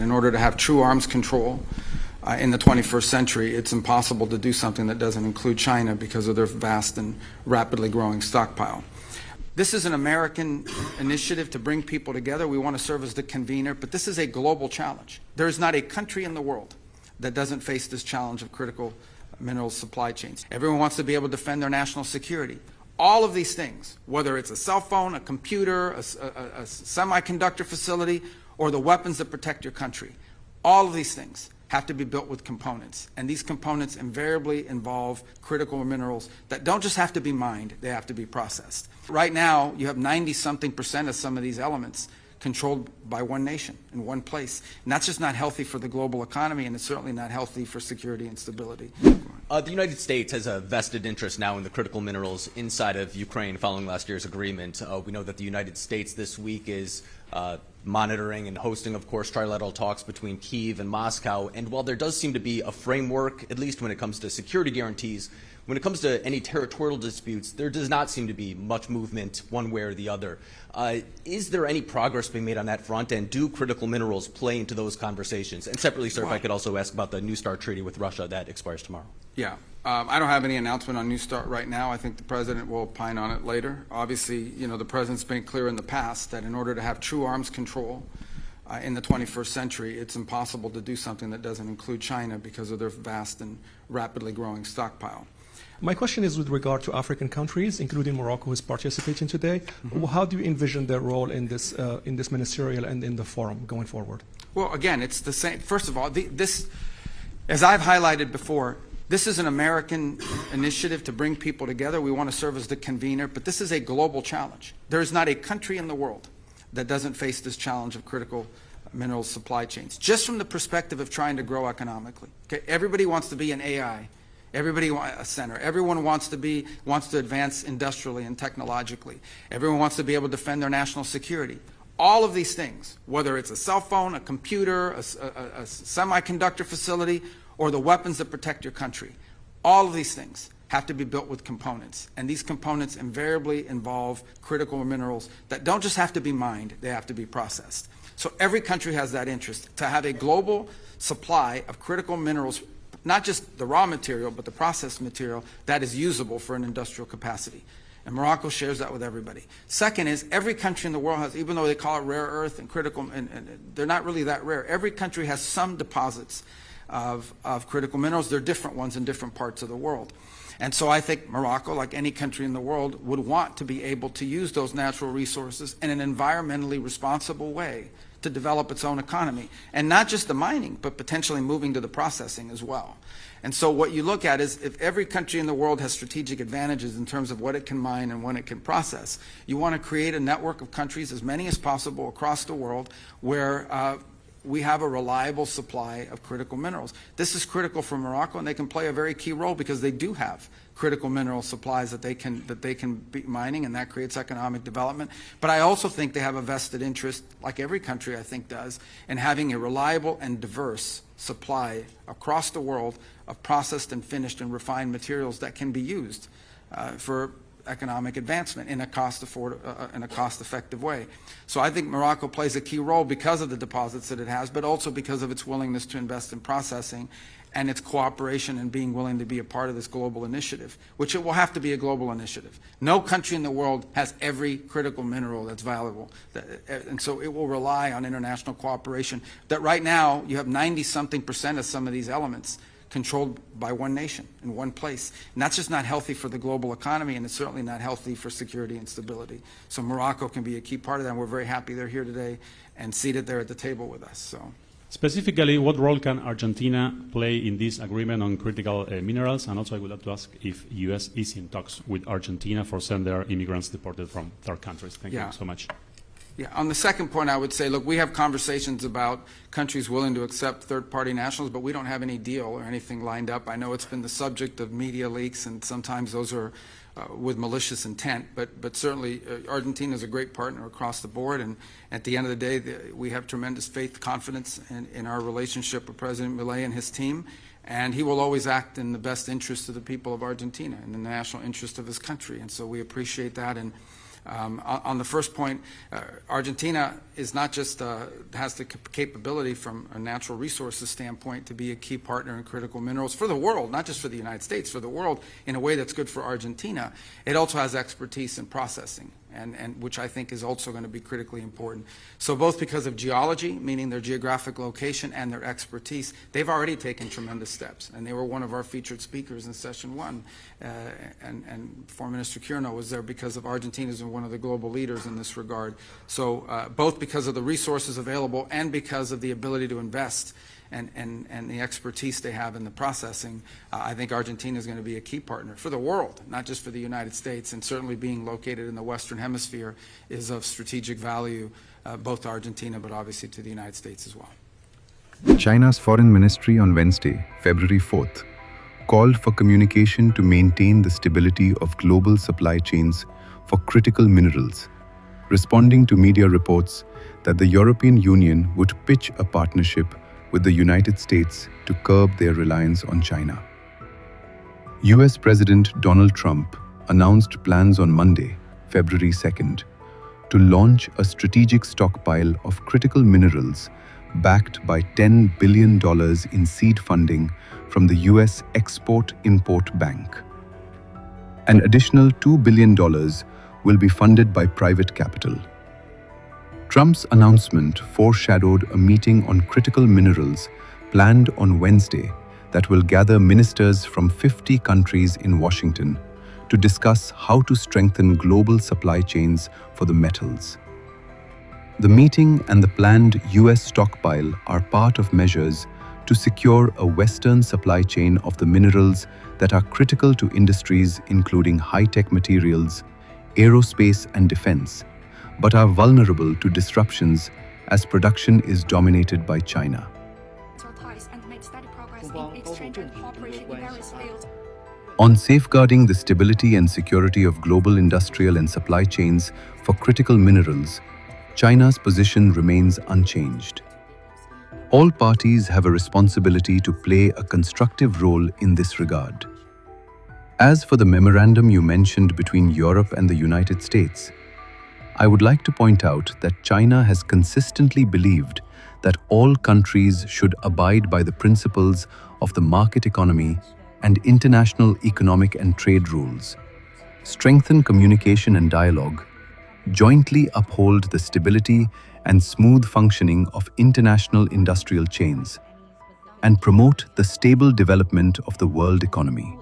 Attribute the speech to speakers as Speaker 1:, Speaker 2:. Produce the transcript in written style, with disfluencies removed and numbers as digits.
Speaker 1: in order to have true arms control in the 21st century, it's impossible to do something that doesn't include China because of their vast and rapidly growing stockpile. This is an American initiative to bring people together. We want to serve as the convener, but this is a global challenge. There is not a country in the world that doesn't face this challenge of critical mineral supply chains. Everyone wants to be able to defend their national security. All of these things, whether it's a cell phone, a computer, a semiconductor facility, or the weapons that protect your country, all of these things have to be built with components. And these components invariably involve critical minerals that don't just have to be mined, they have to be processed. Right now, you have 90-something% of some of these elements controlled by one nation in one place. And that's just not healthy for the global economy, and it's certainly not healthy for security and stability.
Speaker 2: The United States has a vested interest now in the critical minerals inside of Ukraine following last year's agreement. We know that the United States this week is monitoring and hosting, of course, trilateral talks between Kyiv and Moscow. And while there does seem to be a framework, at least when it comes to security guarantees, when it comes to any territorial disputes, there does not seem to be much movement one way or the other. Is there any progress being made on that front, and do critical minerals play into those conversations? And separately, sir, if I could also ask about the New START treaty with Russia that expires tomorrow.
Speaker 1: Yeah. I don't have any announcement on New START right now. I think the President will opine on it later. Obviously, the President's been clear in the past that in order to have true arms control in the 21st century, it's impossible to do something that doesn't include China because of their vast and rapidly growing stockpile.
Speaker 3: My question is with regard to African countries, including Morocco, who is participating today. Mm-hmm. How do you envision their role in this ministerial and in the forum going forward?
Speaker 1: Well, again, it's the same. First of all, this, as I've highlighted before, this is an American initiative to bring people together. We want to serve as the convener, but this is a global challenge. There is not a country in the world that doesn't face this challenge of critical mineral supply chains, just from the perspective of trying to grow economically. Okay? Everybody wants to be an AI. Everybody wants a center. Everyone wants to advance industrially and technologically. Everyone wants to be able to defend their national security. All of these things, whether it's a cell phone, a computer, a semiconductor facility, or the weapons that protect your country, all of these things have to be built with components. And these components invariably involve critical minerals that don't just have to be mined, they have to be processed. So every country has that interest, to have a global supply of critical minerals, not just the raw material, but the processed material that is usable for an industrial capacity. And Morocco shares that with everybody. Second is, every country in the world has, even though they call it rare earth and critical, and they're not really that rare, every country has some deposits of critical minerals. They're different ones in different parts of the world. And so I think Morocco, like any country in the world, would want to be able to use those natural resources in an environmentally responsible way to develop its own economy. And not just the mining, but potentially moving to the processing as well. And so what you look at is, if every country in the world has strategic advantages in terms of what it can mine and when it can process, you want to create a network of countries, as many as possible across the world, where we have a reliable supply of critical minerals. This is critical for Morocco, and they can play a very key role because they do have critical mineral supplies that they can be mining, and that creates economic development. But I also think they have a vested interest, like every country I think does, in having a reliable and diverse supply across the world of processed and finished and refined materials that can be used for economic advancement in a cost-effective way. So I think Morocco plays a key role because of the deposits that it has, but also because of its willingness to invest in processing and its cooperation and being willing to be a part of this global initiative, which it will have to be a global initiative. No country in the world has every critical mineral that's valuable, and so it will rely on international cooperation. That right now you have 90-something% of some of these elements controlled by one nation in one place. And that's just not healthy for the global economy, and it's certainly not healthy for security and stability. So Morocco can be a key part of that, and we're very happy they're here today and seated there at the table with us. So,
Speaker 4: specifically, what role can Argentina play in this agreement on critical minerals? And also I would like to ask if U.S. is in talks with Argentina for sending their immigrants deported from third countries. Thank you so much.
Speaker 1: Yeah, on the second point, I would say, look, we have conversations about countries willing to accept third-party nationals, but we don't have any deal or anything lined up. I know it's been the subject of media leaks, and sometimes those are with malicious intent, but certainly Argentina is a great partner across the board, and at the end of the day, we have tremendous faith, confidence in our relationship with President Milei and his team, and he will always act in the best interest of the people of Argentina, in the national interest of his country, and so we appreciate that. And On the first point, Argentina is not just has the capability from a natural resources standpoint to be a key partner in critical minerals for the world, not just for the United States, for the world in a way that's good for Argentina. It also has expertise in processing, and which I think is also going to be critically important. So both because of geology, meaning their geographic location, and their expertise, they've already taken tremendous steps, and they were one of our featured speakers in session one, and Foreign Minister Quirno was there because of Argentina's one of the global leaders in this regard. So both because of the resources available and because of the ability to invest and the expertise they have in the processing, I think Argentina is going to be a key partner for the world, not just for the United States, and certainly being located in the Western Hemisphere is of strategic value, both to Argentina but obviously to the United States as well.
Speaker 5: China's Foreign Ministry on Wednesday, February 4th, called for communication to maintain the stability of global supply chains for critical minerals, responding to media reports that the European Union would pitch a partnership with the United States to curb their reliance on China. US President Donald Trump announced plans on Monday, February 2nd, to launch a strategic stockpile of critical minerals backed by $10 billion in seed funding from the US Export-Import Bank. An additional $2 billion will be funded by private capital. Trump's announcement foreshadowed a meeting on critical minerals planned on Wednesday that will gather ministers from 50 countries in Washington to discuss how to strengthen global supply chains for the metals. The meeting and the planned US stockpile are part of measures to secure a Western supply chain of the minerals that are critical to industries including high-tech materials, aerospace and defense, but are vulnerable to disruptions as production is dominated by China. On safeguarding the stability and security of global industrial and supply chains for critical minerals, China's position remains unchanged. All parties have a responsibility to play a constructive role in this regard. As for the memorandum you mentioned between Europe and the United States, I would like to point out that China has consistently believed that all countries should abide by the principles of the market economy and international economic and trade rules, strengthen communication and dialogue, jointly uphold the stability and smooth functioning of international industrial chains, and promote the stable development of the world economy.